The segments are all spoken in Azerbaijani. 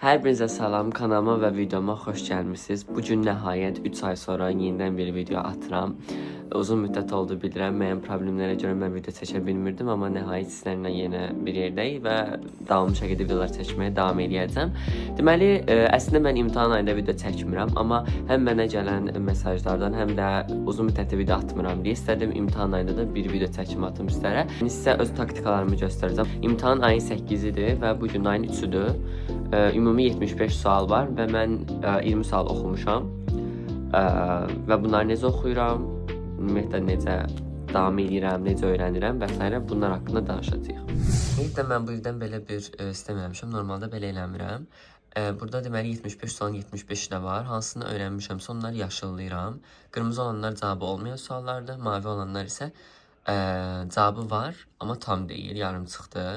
Hər birinizə salam, kanalıma və videoma xoş gəlmisiniz. Bu gün nəhayət 3 ay sonra yenidən bir video atıram. Uzun müddət oldu bilirəm, müəyyən problemlərə görə mən video çəkə bilmirdim, amma nəhayət sizlərlə yenə bir yerdəyik və davamlı şəkildə videolar çəkməyə davam edəcəm. Deməli, əslində mən imtahan ayında video çəkmirəm, amma həm mənə gələn mesajlardan, həm də uzun müddətli video atmıram deyə istədim imtahan ayında da bir video çəkimi atım sizlərə. Sizə öz taktikalarımı göstərəcəm. İmtahan ayın 8-idir və bu gün ayın 3-üdür. Ümumi 75 sual var və mən 20 sual oxumuşam və bunları necə oxuyuram, ümumiyyətlə necə davam edirəm, necə öyrənirəm və s. bunlar haqqında danışacağıq. Ümumiyyətlə mən bu ildən belə bir sistem eləmişəm, normalda belə eləmirəm. Burada deməli 75 sualın 75 də var, hansını öyrənmişəmsə onları yaşıllayıram. Qırmızı olanlar cavabı olmayan suallardır, mavi olanlar isə cavabı var, amma tam deyil, yarım çıxdı,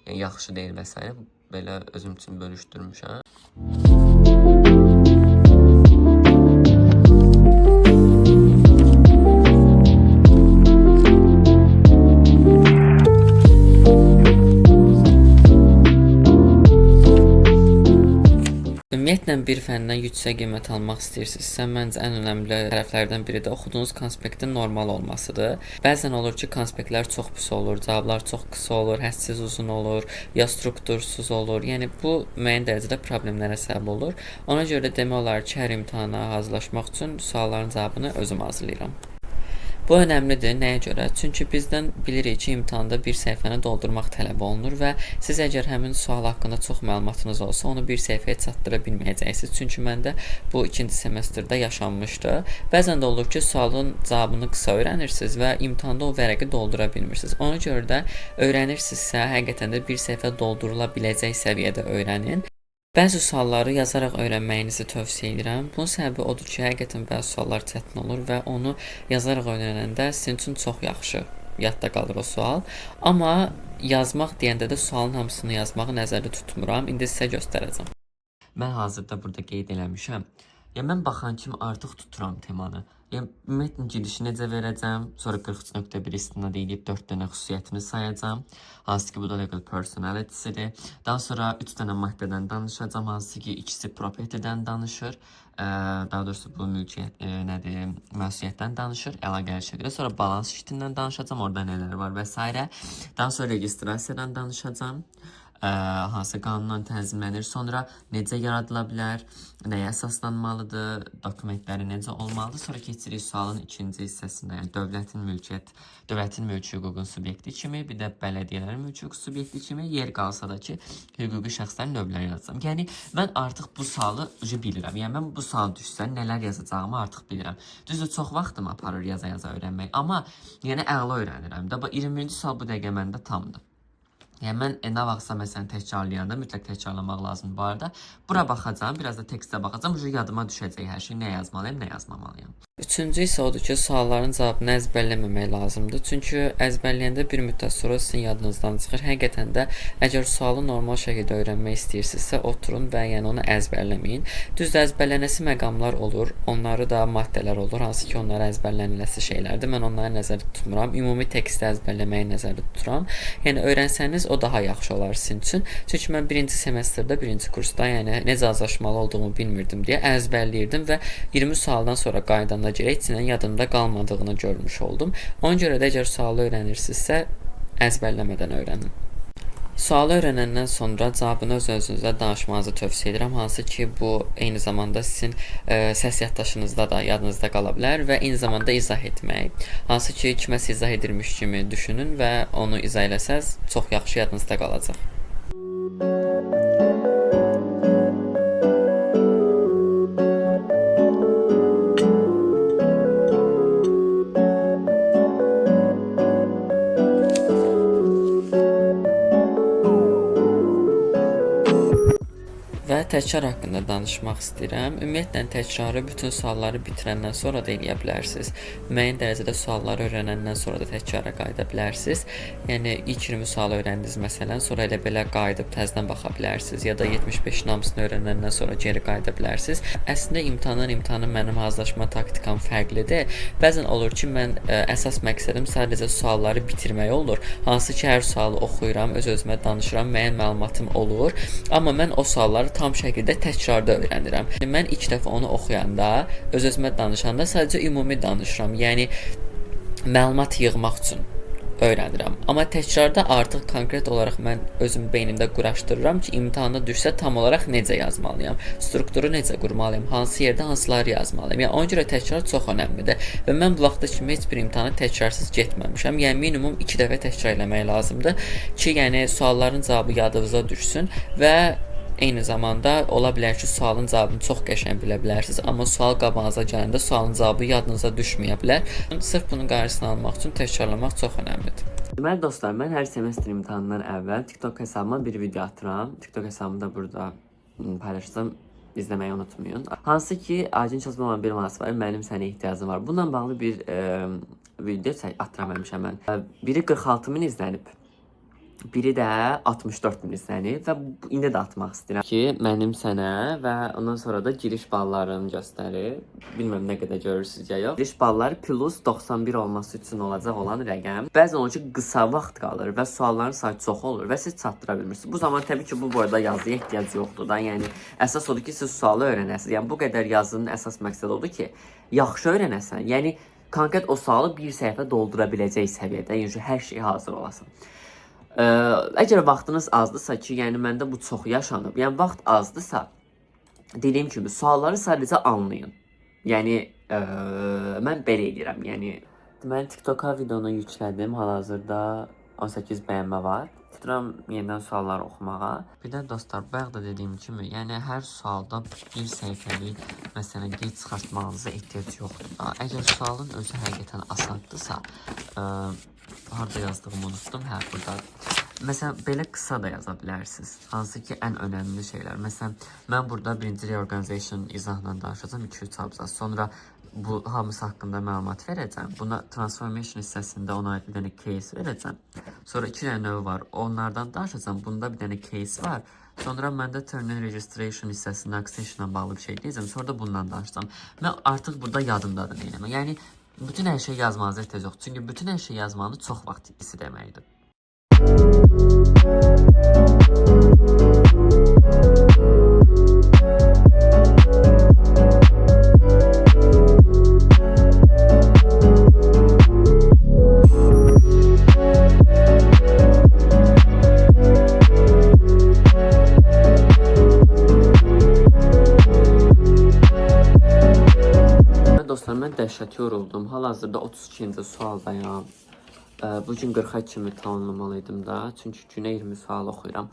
yəni yaxşı deyil və s. Belə özüm üçün bölüşdürmüşəm. Ümumiyyətlə bir fəndən yüksək qiymət almaq istəyirsinizsə, məncə ən önəmli tərəflərdən biri də oxuduğunuz konspektin normal olmasıdır. Bəzən olur ki, konspektlər çox pis olur, cavablar çox qısa olur, hədsiz uzun olur, ya struktursuz olur. Yəni bu müəyyən dərəcədə problemlərə səbəb olur. Ona görə demək olar ki, hər imtahana hazırlaşmaq üçün sualların cavabını özüm hazırlayıram. Bu önəmlidir. Nəyə görə? Çünki bizdən bilirik ki, imtahanda bir səhifəni doldurmaq tələb olunur və siz əgər həmin sual haqqında çox məlumatınız olsa, onu bir səhifəyə çatdıra bilməyəcəksiniz. Çünki məndə bu ikinci semestrdə yaşanmışdı. Bəzən də olur ki, sualın cavabını qısa öyrənirsiniz və imtahanda o vərəqi doldura bilmirsiniz. Ona görə də öyrənirsinizsə, həqiqətən də bir səhifə doldurula biləcək səviyyədə öyrənin. Bəzi sualları yazaraq öyrənməyinizi tövsiyə edirəm. Bunun səbəbi odur ki, həqiqətən bəzi suallar çətin olur və onu yazaraq öyrənəndə sizin üçün çox yaxşı yadda qalır o sual. Amma yazmaq deyəndə də sualın hamısını yazmağı nəzərdə tutmuram. İndi sizə göstərəcəm. Mən hazırda burada qeyd eləmişəm. Mən baxan kimi artıq tuturam temanı. Ümumiyyətlə girişi necə verəcəm, sonra 43.1 istinad edib 4 dənə xüsusiyyətini sayacam. Hansı ki, bu da legal personality-sidir. Daha sonra 3 dənə maddədən danışacam, hansı ki, ikisi property-dən danışır. Daha doğrusu bu mülkiyyət, məsuliyyətdən danışır, əlaqəli şəkildə. Sonra balans şitindən danışacam, orada nələr var və s. Daha sonra registrasiyadan danışacam. Hansı qanunla tənzimlənir, sonra necə yaradıla bilər, nəyə əsaslanmalıdır, dokumentləri necə olmalıdır. Sonra keçirik sualın ikinci hissəsində, yəni dövlətin mülki hüququn subyekti kimi, bir də bələdiyyələrin mülki hüquq subyekti kimi, yer qalsa da ki, hüquqi şəxslərin növləri yazacağam. Yəni, mən artıq bu sualı bilirəm. Yəni, mən bu sual düşsən nələr yazacağımı artıq bilirəm. Düzdür, çox vaxtım aparır yaza-yaza öyrənmək, amma yəni əla öyrənirəm. 21-ci sual bu dəqiqə məndə tamdır. Yəni, mən nə vaxtsa məsələn təkrarlayanda, mütləq təkrarlamaq lazımdır bu arada. Bura baxacam, biraz da tekstə baxacam, yadıma düşəcək hər şey, nə yazmalıyım, nə yazmamalıyım. Üçüncü isə odur ki, sualların cavabını əzbərləməmək lazımdır. Çünki əzbərləyəndə bir müddət sonra sizin yadınızdan çıxır. Həqiqətən də əgər sualı normal şəkildə öyrənmək istəyirsinizsə, oturun və yəni onu əzbərləməyin. Düzdür, əzbərlənəsi məqamlar olur, onları da maddələr olur, hansı ki, onları əzbərlənilməsi şeylərdir. Mən onları nəzərdə tutmuram, ümumi teksti əzbərləməyi nəzərdə tuturam. Yəni, öyrənsəniz o daha yaxşı olar sizin üçün. Çünki mən birinci semestrdə, birinci kursda yəni necə azlaşmalı olduğumu bilmirdim deyə əzbərləyirdim və 20 sualdan sonra qaydanda heç nə yadımda qalmadığını görmüş oldum. Ona görə də əgər sualı öyrənirsinizsə, əzbərləmədən öyrənin. Sualı öyrənəndən sonra cavabını öz-özünüzə danışmanızı tövsiyə edirəm. Hansı ki, bu eyni zamanda sizin səs yaddaşınızda da yadınızda qala bilər və eyni zamanda izah etmək. Hansı ki, kiməsə izah edirmiş kimi düşünün və onu izah eləsəz, çox yaxşı yadınızda qalacaq. Və təkrar haqqında danışmaq istəyirəm. Ümumiyyətlə, təkrarı bütün sualları bitirəndən sonra da eləyə bilərsiniz. Müəyyən dərəcədə sualları öyrənəndən sonra da təkrara qayıda bilərsiniz. Yəni, ilk 20 sualı öyrəndiniz məsələn, sonra elə belə qayıdıb təzədən baxa bilərsiniz. Ya da 75-in hamısını öyrənəndən sonra geri qayıda bilərsiniz. Əslində, imtahana mənim hazırlaşma taktikam fərqlidir. Bəzən olur ki, mən əsas məqsədim sadəcə sualları bitirmək olur. Hansı ki, hər sualı oxuyuram, öz-özümə danışıram, müəyyən məlumatım olur. Amma mən o sualları tam şəkildə təkrarda öyrənirəm. Mən ilk dəfə onu oxuyanda, öz-özümə danışanda sadəcə ümumi danışıram. Yəni məlumat yığmaq üçün öyrənirəm. Amma təkrarda artıq konkret olaraq mən özüm beynimdə quraşdırıram ki, imtahana düşsə tam olaraq necə yazmalıyam, strukturu necə qurmalıyam, hansı yerdə hansıları yazmalıyam. Yəni ona görə təkrar çox əhəmiylidir və mən bu vaxta kimi heç bir imtahana təkrarsız getməmişəm. Yəni minimum 2 dəfə təkrar eləmək lazımdır ki, yəni sualların cavabı yadınıza düşsün və eyni zamanda ola bilər ki, sualın cavabını çox qəşəng bilə bilərsiniz, amma sual qabağınıza gələndə sualın cavabı yadınıza düşməyə bilər. Sırf bunun qarşısını almaq üçün təkrarlamaq çox əhəmiylidir. Deməli dostlar, mən hər semestr imtahanından əvvəl TikTok hesabıma bir video atıram. TikTok hesabımı da burada paylaşacağam. İzləməyi unutmayın. Hansı ki, acil çalışma olan bir manası var, mənim sənə ehtiyacım var. Bununla bağlı bir video atıram həmişə mən. Biri 46.000 izlənib. Biri də 64.000 izlənib və indi də atmaq istəyirəm ki, mənim sənə və ondan sonra da giriş ballarını göstərir. Bilmirəm nə qədər görürsünüz ya yox. Giriş balları plus 91 olması üçün olacaq olan rəqəm. Bəzən onun üçün qısa vaxt qalır və sualların sayı çox olur və siz çatdıra bilmirsiniz. Bu zaman təbii ki, bu arada yazıya ehtiyac yoxdur da. Yəni əsas odur ki, siz sualı öyrənəsiniz. Yəni bu qədər yazının əsas məqsədi odur ki, yaxşı öyrənəsən. Yəni konkret o sualı bir səhifə doldura biləcək səviyyədə, yəni hər şey hazır olasın. Əgər vaxtınız azdırsa ki, yəni məndə bu çox yaşanıb. Yəni vaxt azdırsa, dediyim kimi sualları sadəcə anlayın. Yəni mən belə edirəm. Yəni deməli TikToka videonu yüklədim. Hal-hazırda 18 bəyənmə var. Tuturam yenidən suallar oxumağa. Bir də dostlar, bayaq da dediyim kimi, yəni hər sualda bir səhifəlik məsələn qeyd çıxartmağınıza ehtiyac yoxdur. Əgər sualın özü həqiqətən asandısa, harda yazdığımı unutdum. Hə, burada. Məsələn, belə qısa da yaza bilərsiniz. Hansı ki, ən önəmli şeylər. Məsələn, mən burada birinci reorganization izahla danışacağım 2-3 abzas. Sonra bu hamısı haqqında məlumat verəcəm. Buna transformation hissəsində ona aid bir dənə case verəcəm. Sonra 2 dənə növ var. Onlardan danışacağım. Bunda bir dənə case var. Sonra məndə terminal registration hissəsində accessionla bağlı bir şey deyəcəm. Sonra da bundan danışacağım. Mən artıq burada yadımdadır deyiləm. Yəni bütün hər şey yazmanıza ehtiyac yoxdur. Çünki bütün hər şey yazmanız çox vaxt itkisi deməkdir. Dostlar, mən dəhşət yoruldum. Hal-hazırda 32-ci sualdayam. Bugün 40-a kimi tamamlamalıydım da. Çünki günə 20 sual oxuyuram.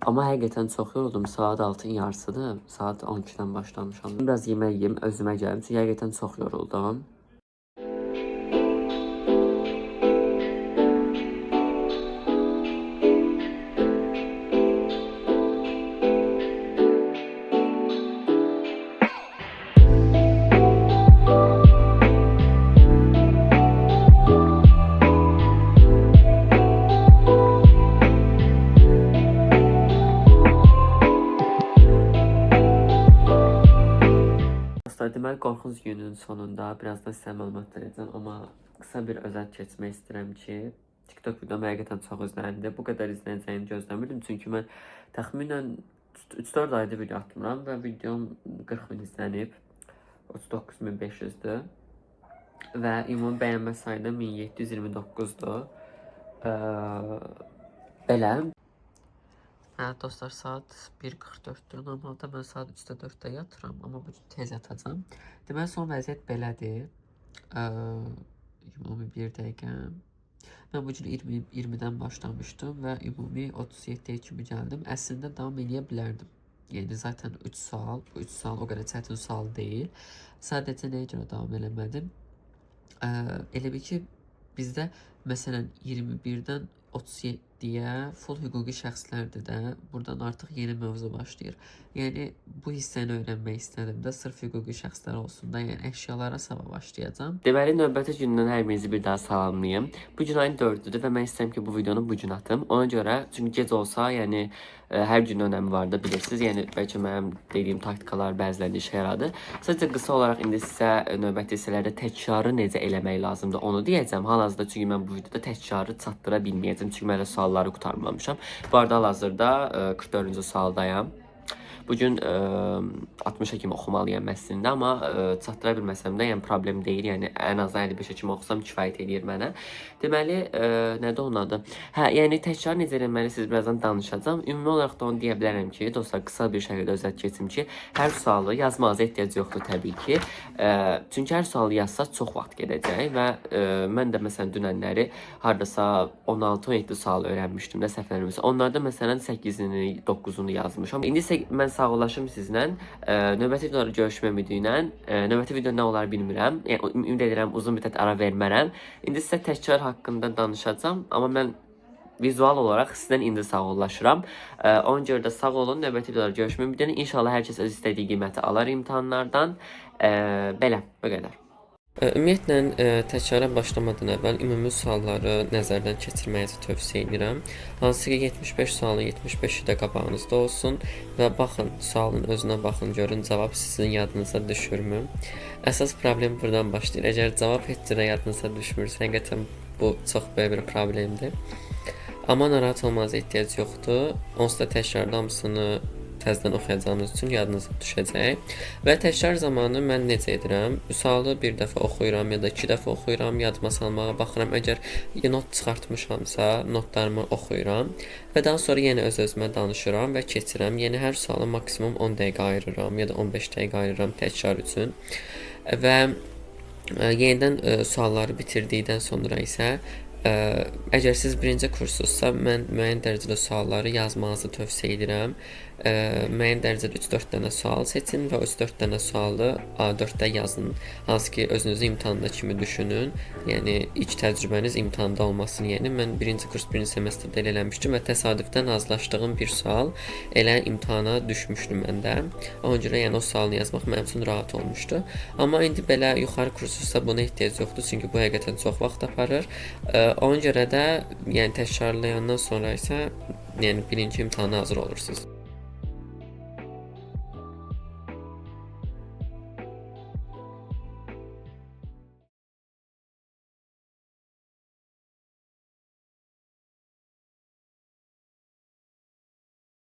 Amma həqiqətən çox yoruldum. Saat 6-ın yarısıdır. Saat 12-dən başlamışam. Biraz yemək yeyim, özümə gəlim. Çünki həqiqətən çox yoruldum. Deməli, qorxunc günün sonunda birazdan sizə məlumat verəcəm, amma qısa bir özət keçmək istəyirəm ki, TikTok videom həqiqətən çox izləndi. Bu qədər izləyəcəyini gözləmirdim, çünki mən təxminən 3-4 ayda video atmıram və videom 40.000 izlənib, 39.500-dür və ümumi bəyənmə sayı da 1729-dur. Belə. Hə, dostlar, saat 1:44-dür. Normalda mən saat 3-də 4-də yatıram, amma bugün tez yatacam. Deməli, son vəziyyət belədir. Ümumi 1 dəqiqəm. Mən bugün 20-dən başlamışdım və ümumi 37-yə kimi gəldim. Əslində davam edə bilərdim. Yəni, zaten 3 sual, bu 3 sual o qədər çətin sual deyil. Sadəcə nəyə görə davam eləmədim? Elə bir ki, bizdə məsələn 21-dən 37-yə full hüquqi şəxslərdir də, buradan artıq yeni mövzu başlayır. Yəni, bu hissəni öyrənmək istədim də, sırf hüquqi şəxslər olsun da, yəni əşyalara sabah başlayacağım. Deməli, növbəti gündən hər birinizi bir daha salamlayım. Bugün ayın 4-düdür və mən istəyirəm ki, bu videonu bugün atım. Ona görə, çünki gec olsa, yəni hər gün önəmi var da, bilirsiniz. Yəni, bəlkə mənim dediyim taktikalar bəzilərində işə yaradı. Sadəcə qısa olaraq indi sizə növbəti hissələrdə təkrarı necə eləmək lazımdır, onu deyəcəm. Hal-hazırda çünki mən bu videoda təkrarı çatdıra bilməyəcəm. Çünki mən sualları qurtarmamışam. Bu arada hal-hazırda 44-cü sualdayam. Bu gün 60-a kimi oxumalıyam əslində, amma çatdıra bilməsəm də, yəni problem deyil. Yəni ən azı 55-ə kimi oxusam kifayət edir mənə. Deməli, nədir onun adı? Hə, yəni təkrar necə eləməli siz birazdan danışacağam. Ümumi olaraq da onu deyə bilərəm ki, dostlar, qısa bir şəkildə özət keçim ki, hər sualı yazmanıza ehtiyac yoxdur təbii ki. Çünki hər sualı yazsaz çox vaxt gedəcək və mən də məsələn dünənləri hardasa 16-17 sual öyrənmişdim də səhv eləmirəmsə. Onlarda məsələn 8-ini, 9-unu yazmışam. İndi isə mən sağollaşım sizlə. Növbəti videolarda görüşmək ümidi ilə. Növbəti video nə olar bilmirəm. Yəni ümid edirəm uzun müddət ara vermərəm. İndi sizə təkrar haqqında danışacağam, amma mən vizual olaraq sizdən indi sağollaşıram. Ona görə də sağ olun. Növbəti videolarda görüşmək ümidi ilə. İnşallah hər kəs öz istədiyi qiyməti alar imtahanlardan. Belə, bu qədər. Ümumiyyətlə, təkrara başlamadan əvvəl ümumi sualları nəzərdən keçirməyi tövsiyə edirəm. Hansı ki 75 sualın 75-i də qabağınızda olsun və baxın, sualın özünə baxın, görün cavab sizin yadınıza düşürmü? Əsas problem buradan başlayır. Əgər cavab heç cürə yadınıza düşmürsə, həqiqətən bu çox böyük bir problemdir. Amma narahat olmanıza ehtiyac yoxdur. Onsuz da təkrarda hamısını təzədən oxuyacağınız üçün yadınıza düşəcək. Və təkrar zamanı mən necə edirəm? Sualı bir dəfə oxuyuram ya da 2 dəfə oxuyuram, yadıma salmağa baxıram. Əgər not çıxartmışamsa, notlarımı oxuyuram və daha sonra yenə öz-özümə danışıram və keçirəm. Yəni hər suala maksimum 10 dəqiqə ayırıram ya da 15 dəqiqə ayırıram təkrar üçün. Və yenidən sualları bitirdikdən sonra isə əgər siz birinci kursunuzsa, mən müəyyən dərəcədə sualları yazmanızı tövsiyə edirəm. Müəyyən dərəcədə 3-4 dənə sual seçin və o 3-4 dənə sualı A4-də yazın. Hansı ki, özünüzü imtahanda kimi düşünün. Yəni, ilk təcrübəniz imtahanda olmasın. Yəni, mən birinci kurs, birinci semestrdə elə eləmişdim və təsadüfdən razılaşdığım bir sual elə imtahana düşmüşdü məndə. Ona görə yəni, o sualını yazmaq mənim üçün rahat olmuşdu. Amma indi belə yuxarı kursusda buna ehtiyac yoxdur, çünki bu həqiqətən çox vaxt aparır. Ona görə də yəni, təkrarlayandan sonra isə yəni, birinci imtahana hazır olursunuz.